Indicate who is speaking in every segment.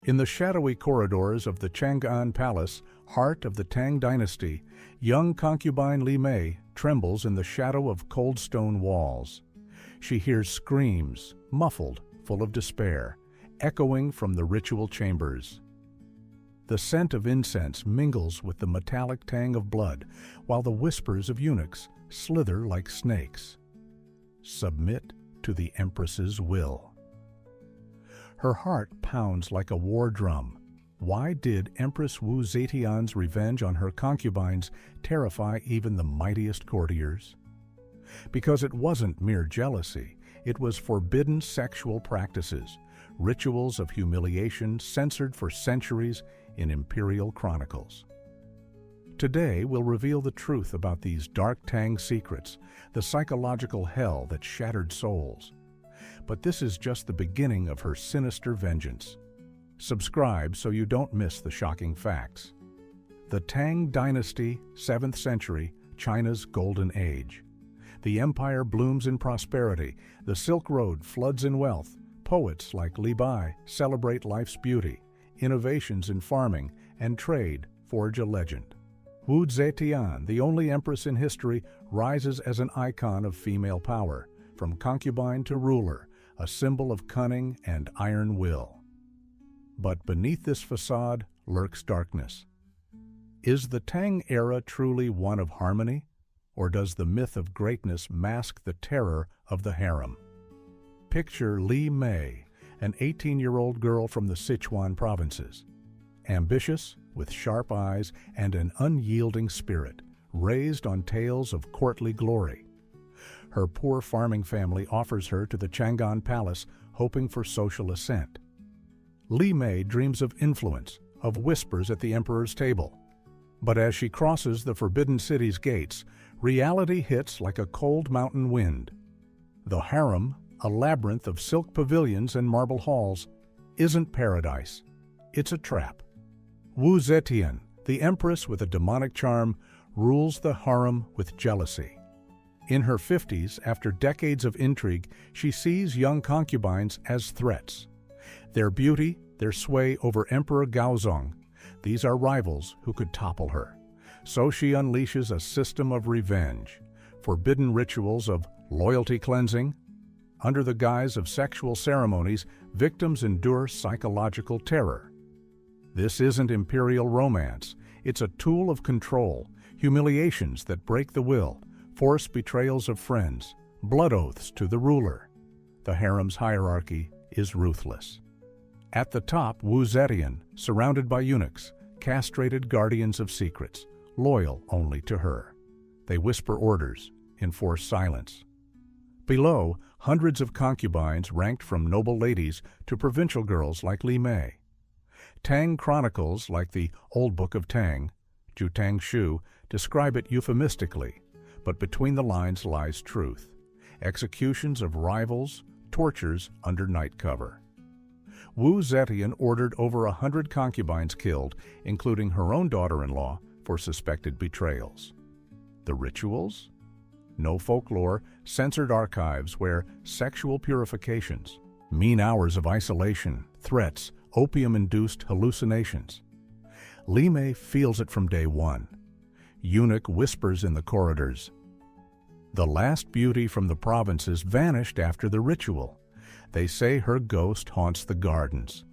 Speaker 1: In the shadowy corridors of the Chang'an Palace, heart of the Tang Dynasty, young concubine Li Mei trembles in the shadow of cold stone walls. She hears screams, muffled, full of despair, echoing from the ritual chambers. The scent of incense mingles with the metallic tang of blood, while the whispers of eunuchs slither like snakes. Submit to the Empress's will. Her heart pounds like a war drum. Why did Empress Wu Zetian's revenge on her concubines terrify even the mightiest courtiers? Because it wasn't mere jealousy, it was forbidden sexual practices, rituals of humiliation censored for centuries in Imperial chronicles. Today we'll reveal the truth about these dark Tang secrets, the psychological hell that shattered souls. But this is just the beginning of her sinister vengeance. Subscribe so you don't miss the shocking facts. The Tang Dynasty, 7th century, China's golden age. The empire blooms in prosperity, the Silk Road floods in wealth, poets like Li Bai celebrate life's beauty, innovations in farming and trade forge a legend. Wu Zetian, the only empress in history, rises as an icon of female power, from concubine to ruler, a symbol of cunning and iron will. But beneath this facade lurks darkness. Is the Tang era truly one of harmony, or does the myth of greatness mask the terror of the harem? Picture Li Mei, an 18-year-old girl from the Sichuan provinces. Ambitious, with sharp eyes and an unyielding spirit, raised on tales of courtly glory. Her poor farming family offers her to the Chang'an Palace, hoping for social ascent. Li Mei dreams of influence, of whispers at the emperor's table. But as she crosses the Forbidden City's gates, reality hits like a cold mountain wind. The harem, a labyrinth of silk pavilions and marble halls, isn't paradise. It's a trap. Wu Zetian, the empress with a demonic charm, rules the harem with jealousy. In her 50s, after decades of intrigue, she sees young concubines as threats. Their beauty, their sway over Emperor Gaozong, these are rivals who could topple her. So she unleashes a system of revenge, forbidden rituals of loyalty cleansing. Under the guise of sexual ceremonies, victims endure psychological terror. This isn't imperial romance. It's a tool of control, humiliations that break the will, forced betrayals of friends, blood oaths to the ruler. The harem's hierarchy is ruthless. At the top, Wu Zetian, surrounded by eunuchs, castrated guardians of secrets, loyal only to her. They whisper orders, enforce silence. Below, hundreds of concubines ranked from noble ladies to provincial girls like Li Mei. Tang chronicles like the Old Book of Tang, Ju Tang Shu, describe it euphemistically, but between the lines lies truth. Executions of rivals, tortures under night cover. Wu Zetian ordered over 100 concubines killed, including her own daughter-in-law, for suspected betrayals. The rituals? No folklore, censored archives where sexual purifications, mean hours of isolation, threats, opium-induced hallucinations. Li Mei feels it from day one. Eunuch whispers in the corridors. The last beauty from the provinces vanished after the ritual. They say her ghost haunts the gardens.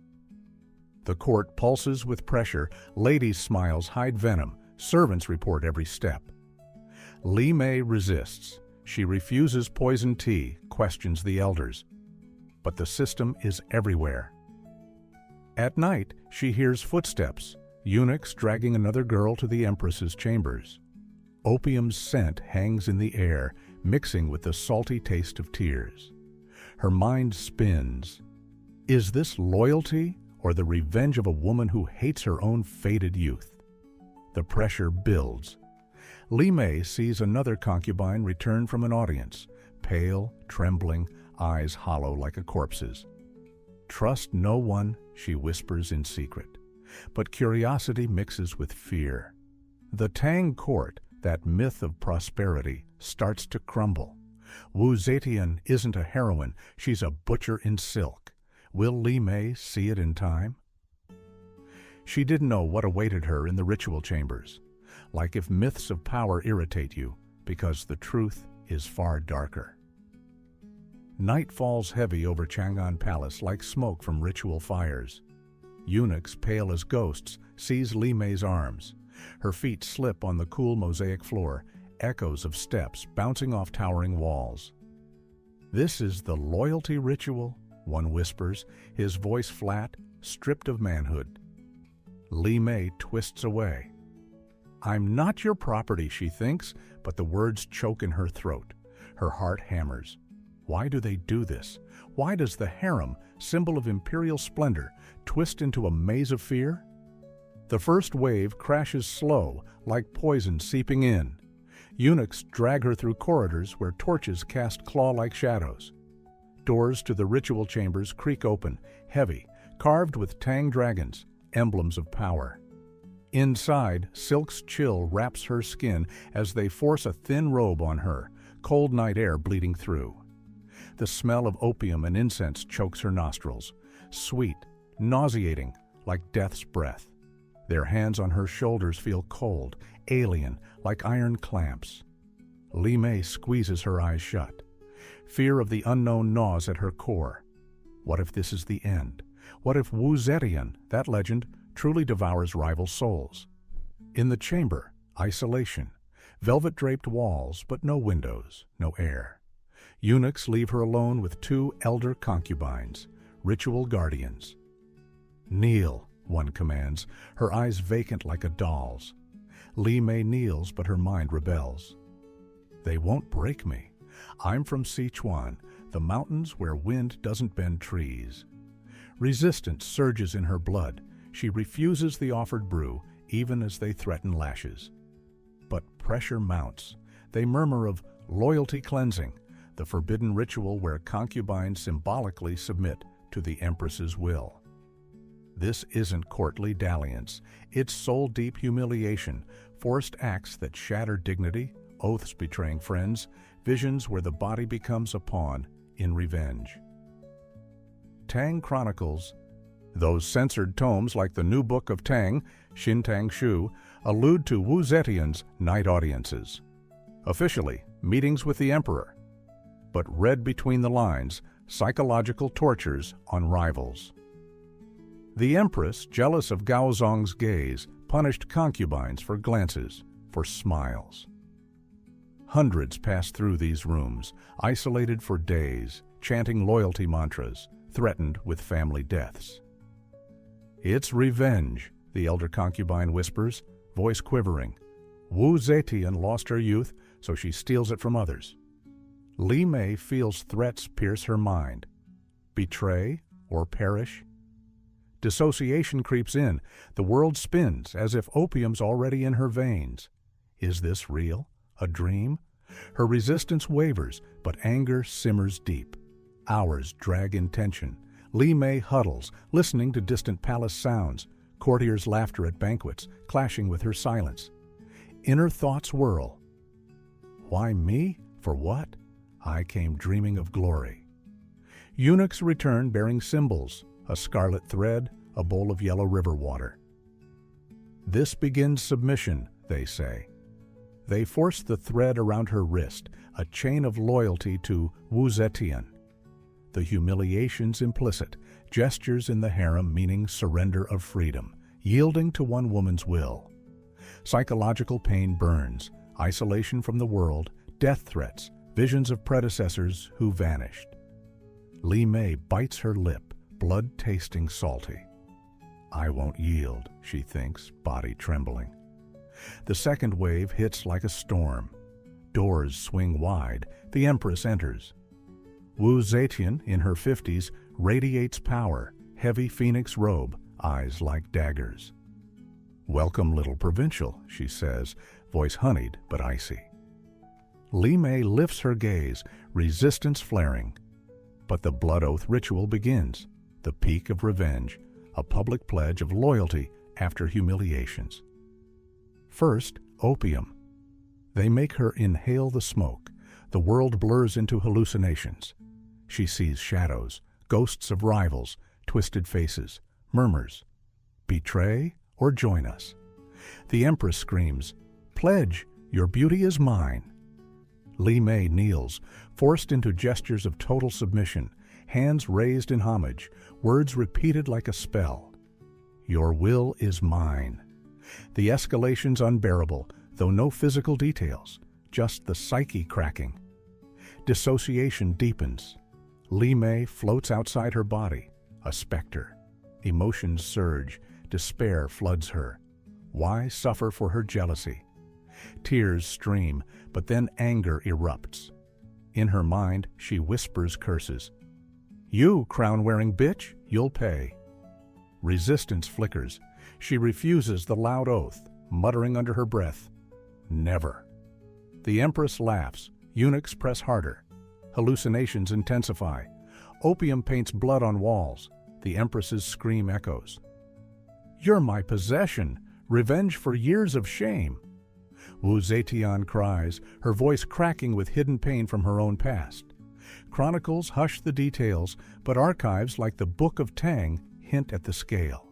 Speaker 1: The court pulses with pressure, ladies' smiles hide venom, servants report every step. Li Mei resists. She refuses poison tea, questions the elders. But the system is everywhere. At night, she hears footsteps, eunuchs dragging another girl to the empress's chambers. Opium's scent hangs in the air, mixing with the salty taste of tears. Her mind spins. Is this loyalty or the revenge of a woman who hates her own fated youth? The pressure builds. Li Mei sees another concubine return from an audience, pale, trembling, eyes hollow like a corpse's. Trust no one, she whispers in secret. But curiosity mixes with fear. The Tang court, that myth of prosperity, starts to crumble. Wu Zetian isn't a heroine, she's a butcher in silk. Will Li Mei see it in time? She didn't know what awaited her in the ritual chambers. Like if myths of power irritate you, because the truth is far darker. Night falls heavy over Chang'an Palace like smoke from ritual fires. Eunuchs, pale as ghosts, seize Li Mei's arms. Her feet slip on the cool mosaic floor, echoes of steps bouncing off towering walls. "This is the loyalty ritual," one whispers, his voice flat, stripped of manhood. Li Mei twists away. "I'm not your property," she thinks, but the words choke in her throat. Her heart hammers. Why do they do this? Why does the harem, symbol of imperial splendor, twist into a maze of fear? The first wave crashes slow, like poison seeping in. Eunuchs drag her through corridors where torches cast claw-like shadows. Doors to the ritual chambers creak open, heavy, carved with Tang dragons, emblems of power. Inside, silk's chill wraps her skin as they force a thin robe on her, cold night air bleeding through. The smell of opium and incense chokes her nostrils, sweet, nauseating, like death's breath. Their hands on her shoulders feel cold, alien, like iron clamps. Li Mei squeezes her eyes shut. Fear of the unknown gnaws at her core. What if this is the end? What if Wu Zetian, that legend, truly devours rival souls? In the chamber, isolation. Velvet-draped walls, but no windows, no air. Eunuchs leave her alone with two elder concubines, ritual guardians. "Kneel," one commands, her eyes vacant like a doll's. Li Mei kneels, but her mind rebels. "They won't break me. I'm from Sichuan, the mountains where wind doesn't bend trees." Resistance surges in her blood. She refuses the offered brew, even as they threaten lashes. But pressure mounts. They murmur of loyalty cleansing, the forbidden ritual where concubines symbolically submit to the Empress's will. This isn't courtly dalliance. It's soul-deep humiliation, forced acts that shatter dignity, oaths betraying friends, visions where the body becomes a pawn in revenge. Tang Chronicles. Those censored tomes like the New Book of Tang, Xin Tang Shu, allude to Wu Zetian's night audiences. Officially, meetings with the Emperor. But read between the lines, psychological tortures on rivals. The Empress, jealous of Gaozong's gaze, punished concubines for glances, for smiles. Hundreds passed through these rooms, isolated for days, chanting loyalty mantras, threatened with family deaths. "It's revenge," the elder concubine whispers, voice quivering. "Wu Zetian lost her youth, so she steals it from others." Li Mei feels threats pierce her mind. Betray or perish? Dissociation creeps in. The world spins as if opium's already in her veins. Is this real? A dream? Her resistance wavers, but anger simmers deep. Hours drag in tension. Li Mei huddles, listening to distant palace sounds, courtiers' laughter at banquets, clashing with her silence. Inner thoughts whirl. Why me? For what? I came dreaming of glory. Eunuchs return bearing symbols, a scarlet thread, a bowl of yellow river water. "This begins submission," they say. They force the thread around her wrist, a chain of loyalty to Wu Zetian. The humiliation's implicit, gestures in the harem meaning surrender of freedom, yielding to one woman's will. Psychological pain burns, isolation from the world, death threats, visions of predecessors who vanished. Li Mei bites her lip, blood tasting salty. "I won't yield," she thinks, body trembling. The second wave hits like a storm. Doors swing wide, the Empress enters. Wu Zetian, in her 50s, radiates power, heavy phoenix robe, eyes like daggers. "Welcome, little provincial," she says, voice honeyed but icy. Li Mei lifts her gaze, resistance flaring. But the blood oath ritual begins, the peak of revenge, a public pledge of loyalty after humiliations. First, opium. They make her inhale the smoke. The world blurs into hallucinations. She sees shadows, ghosts of rivals, twisted faces, murmurs. betray or join us. The Empress screams, "Pledge, your beauty is mine." Li Mei kneels, forced into gestures of total submission, hands raised in homage, words repeated like a spell. "Your will is mine." The escalation's unbearable, though no physical details, just the psyche cracking. Dissociation deepens. Li Mei floats outside her body, a specter. Emotions surge, despair floods her. Why suffer for her jealousy? Tears stream, but then anger erupts. In her mind, she whispers curses. "You, crown-wearing bitch, you'll pay." Resistance flickers. She refuses the loud oath, muttering under her breath, "Never." The Empress laughs. Eunuchs press harder. Hallucinations intensify. Opium paints blood on walls. The Empress's scream echoes. "You're my possession, revenge for years of shame." Wu Zetian cries, her voice cracking with hidden pain from her own past. Chronicles hush the details, but archives like the Book of Tang hint at the scale.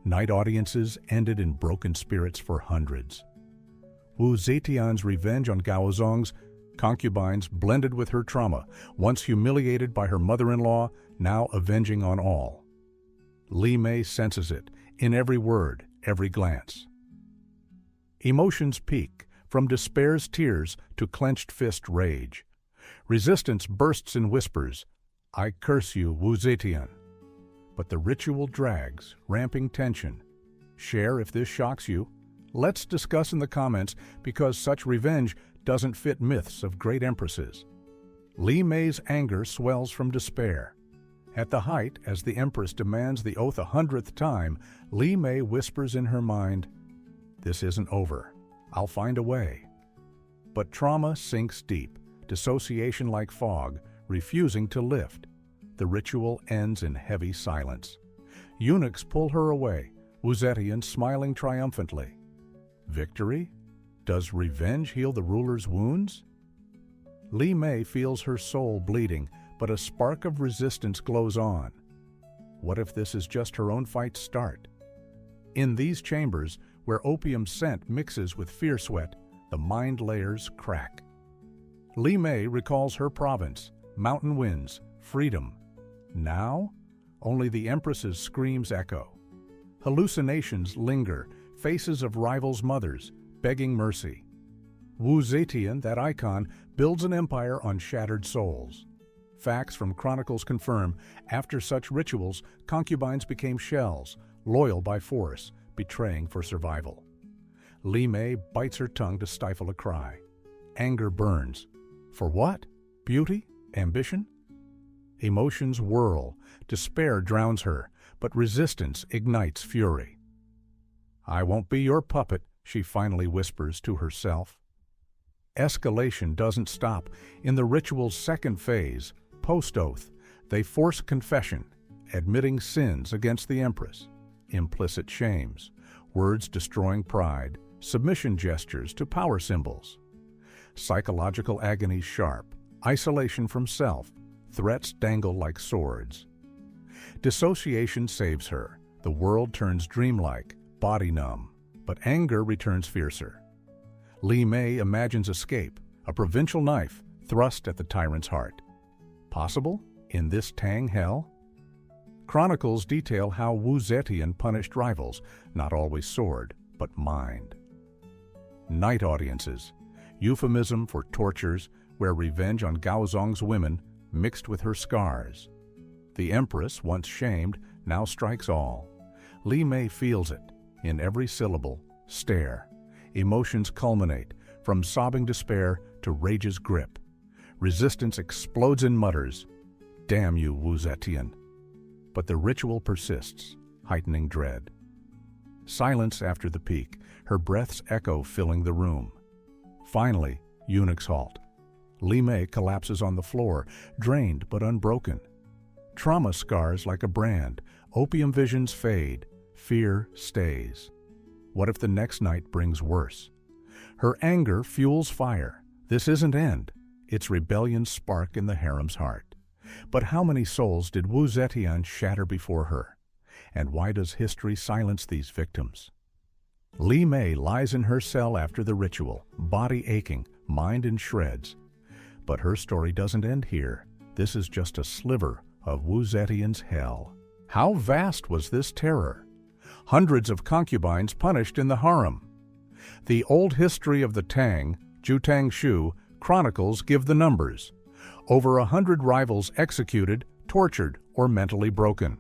Speaker 1: Night audiences ended in broken spirits for hundreds. Wu Zetian's revenge on Gaozong's concubines blended with her trauma, once humiliated by her mother-in-law, now avenging on all. Li Mei senses it, in every word, every glance. Emotions peak, from despair's tears to clenched fist rage. Resistance bursts in whispers, "I curse you, Wu Zetian." But the ritual drags, ramping tension. Share if this shocks you. Let's discuss in the comments, because such revenge doesn't fit myths of great empresses. Li Mei's anger swells from despair. At the height, as the Empress demands the oath 100th time, Li Mei whispers in her mind, "This isn't over. I'll find a way." But trauma sinks deep, dissociation like fog, refusing to lift. The ritual ends in heavy silence. Eunuchs pull her away, Wu Zetian smiling triumphantly. Victory? Does revenge heal the ruler's wounds? Li Mei feels her soul bleeding, but a spark of resistance glows on. What if this is just her own fight's start? In these chambers, where opium scent mixes with fear sweat, the mind layers crack. Li Mei recalls her province, mountain winds, freedom. Now, only the Empress's screams echo. Hallucinations linger, faces of rivals' mothers, begging mercy. Wu Zetian, that icon, builds an empire on shattered souls. Facts from chronicles confirm, after such rituals, concubines became shells, loyal by force, betraying for survival. Li Mei bites her tongue to stifle a cry. Anger burns. For what? Beauty? Ambition? Emotions whirl. Despair drowns her, but resistance ignites fury. "I won't be your puppet," she finally whispers to herself. Escalation doesn't stop. In the ritual's second phase, post-oath, they force confession, admitting sins against the Empress. Implicit shames, words destroying pride, submission gestures to power symbols. Psychological agony sharp, isolation from self, threats dangle like swords. Dissociation saves her. The world turns dreamlike, body numb, but anger returns fiercer. Li Mei imagines escape, a provincial knife thrust at the tyrant's heart. Possible in this Tang hell? Chronicles detail how Wu Zetian punished rivals, not always sword, but mind. Night audiences, euphemism for tortures where revenge on Gaozong's women mixed with her scars. The Empress, once shamed, now strikes all. Li Mei feels it. In every syllable, stare. Emotions culminate, from sobbing despair to rage's grip. Resistance explodes in mutters. "Damn you, Wu Zetian." But the ritual persists, heightening dread. Silence after the peak, her breath's echo filling the room. Finally, eunuchs halt. Li Mei collapses on the floor, drained but unbroken. Trauma scars like a brand, opium visions fade, fear stays. What if the next night brings worse? Her anger fuels fire. This isn't end. It's rebellion's spark in the harem's heart. But how many souls did Wu Zetian shatter before her? And why does history silence these victims? Li Mei lies in her cell after the ritual, body aching, mind in shreds. But her story doesn't end here. This is just a sliver of Wu Zetian's hell. How vast was this terror? Hundreds of concubines punished in the harem. The old history of the Tang, Jutang Shu, chronicles give the numbers. Over 100 rivals executed, tortured, or mentally broken.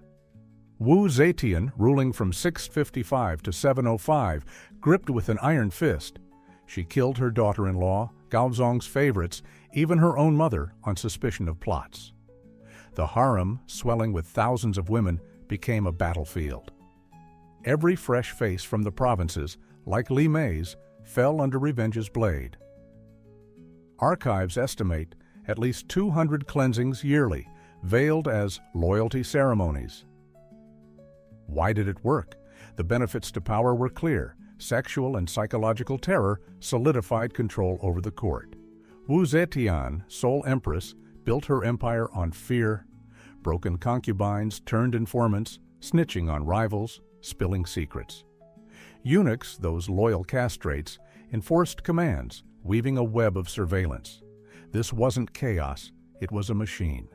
Speaker 1: Wu Zetian, ruling from 655 to 705, gripped with an iron fist. She killed her daughter-in-law, Gaozong's favorites, even her own mother, on suspicion of plots. The harem, swelling with thousands of women, became a battlefield. Every fresh face from the provinces, like Li Mei's, fell under revenge's blade. Archives estimate at least 200 cleansings yearly, veiled as loyalty ceremonies. Why did it work? The benefits to power were clear. Sexual and psychological terror solidified control over the court. Wu Zetian, sole empress, built her empire on fear. Broken concubines turned informants, snitching on rivals, spilling secrets. Eunuchs, those loyal castrates, enforced commands, weaving a web of surveillance. This wasn't chaos, it was a machine.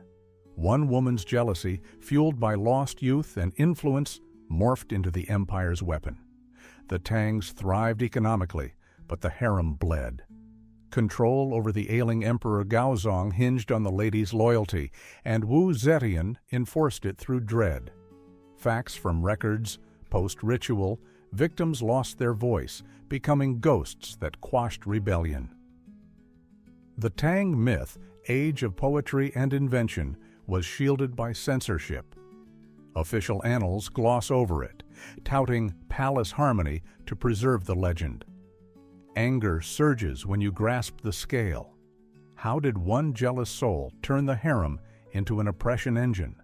Speaker 1: One woman's jealousy, fueled by lost youth and influence, morphed into the empire's weapon. The Tangs thrived economically, but the harem bled. Control over the ailing Emperor Gaozong hinged on the lady's loyalty, and Wu Zetian enforced it through dread. Facts from records, post-ritual, victims lost their voice, becoming ghosts that quashed rebellion. The Tang myth, age of poetry and invention, was shielded by censorship. Official annals gloss over it, touting palace harmony to preserve the legend. Anger surges when you grasp the scale. How did one jealous soul turn the harem into an oppression engine?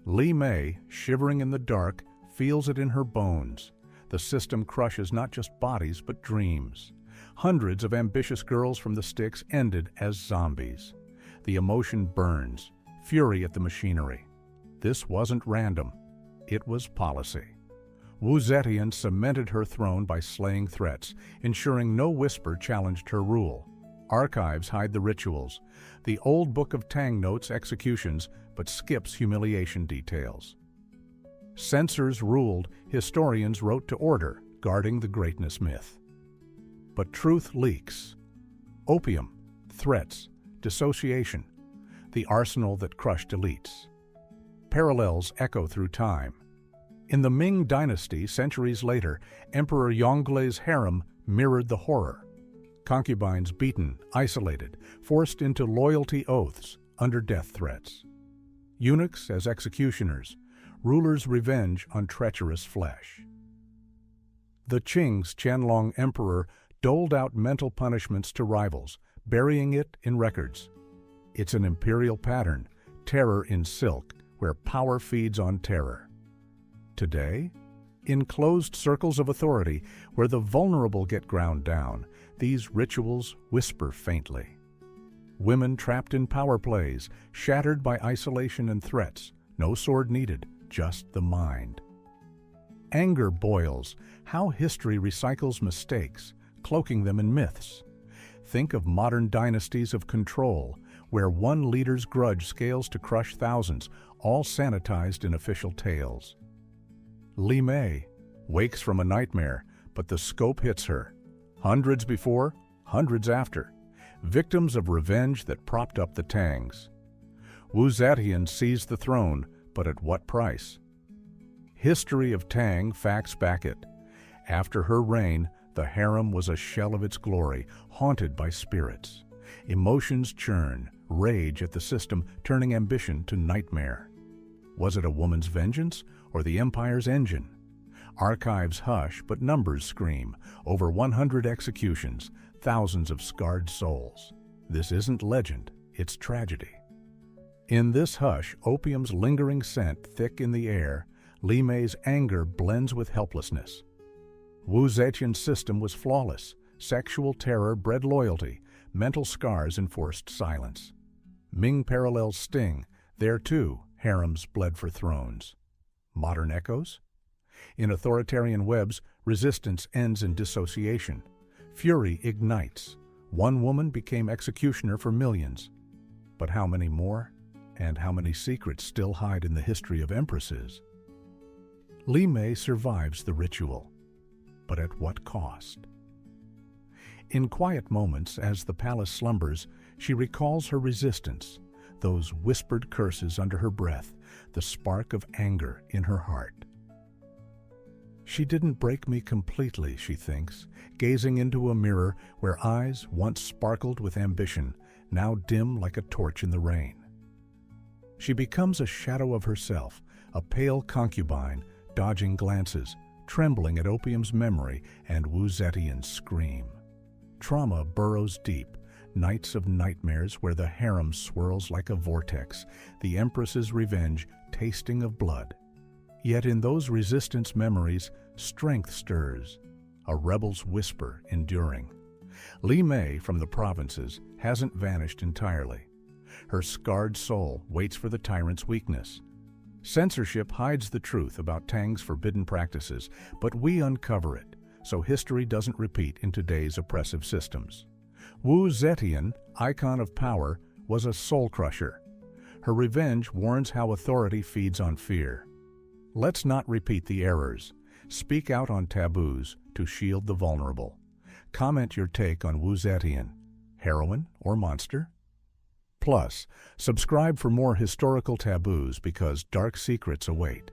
Speaker 1: Li Mei, shivering in the dark, feels it in her bones. The system crushes not just bodies but dreams. Hundreds of ambitious girls from the sticks ended as zombies. The emotion burns, fury at the machinery. This wasn't random. It was policy. Wu Zetian cemented her throne by slaying threats, ensuring no whisper challenged her rule. Archives hide the rituals. The old Book of Tang notes executions, but skips humiliation details. Censors ruled, historians wrote to order, guarding the greatness myth. But truth leaks. Opium, threats, dissociation, the arsenal that crushed elites. Parallels echo through time. In the Ming Dynasty, centuries later, Emperor Yonglei's harem mirrored the horror. Concubines beaten, isolated, forced into loyalty oaths under death threats. Eunuchs as executioners, rulers' revenge on treacherous flesh. The Qing's Qianlong emperor doled out mental punishments to rivals, burying it in records. It's an imperial pattern, terror in silk, where power feeds on terror. Today, in closed circles of authority, where the vulnerable get ground down, these rituals whisper faintly. Women trapped in power plays, shattered by isolation and threats, no sword needed, just the mind. Anger boils, how history recycles mistakes, cloaking them in myths. Think of modern dynasties of control, where one leader's grudge scales to crush thousands, all sanitized in official tales. Li Mei wakes from a nightmare, but the scope hits her. Hundreds before, hundreds after. Victims of revenge that propped up the Tangs. Wu Zetian seized the throne, but at what price? History of Tang facts back it. After her reign, the harem was a shell of its glory, haunted by spirits. Emotions churn, rage at the system, turning ambition to nightmare. Was it a woman's vengeance or the empire's engine? Archives hush, but numbers scream. Over 100 executions, thousands of scarred souls. This isn't legend, it's tragedy. In this hush, opium's lingering scent thick in the air, Li Mei's anger blends with helplessness. Wu Zetian's system was flawless. Sexual terror bred loyalty, mental scars enforced silence. Ming parallels sting. There, too, harems bled for thrones. Modern echoes? In authoritarian webs, resistance ends in dissociation. Fury ignites. One woman became executioner for millions. But how many more? And how many secrets still hide in the history of empresses? Li Mei survives the ritual. But at what cost? In quiet moments, as the palace slumbers, she recalls her resistance, those whispered curses under her breath, the spark of anger in her heart. She didn't break me completely, she thinks, gazing into a mirror where eyes once sparkled with ambition, now dim like a torch in the rain. She becomes a shadow of herself, a pale concubine, dodging glances, trembling at opium's memory and Wu Zetian's scream. Trauma burrows deep, nights of nightmares where the harem swirls like a vortex, the Empress's revenge tasting of blood. Yet in those resistance memories, strength stirs, a rebel's whisper enduring. Li Mei from the provinces hasn't vanished entirely. Her scarred soul waits for the tyrant's weakness. Censorship hides the truth about Tang's forbidden practices, but we uncover it, so history doesn't repeat in today's oppressive systems. Wu Zetian, icon of power, was a soul-crusher. Her revenge warns how authority feeds on fear. Let's not repeat the errors. Speak out on taboos to shield the vulnerable. Comment your take on Wu Zetian, heroine or monster? Plus, subscribe for more historical taboos because dark secrets await.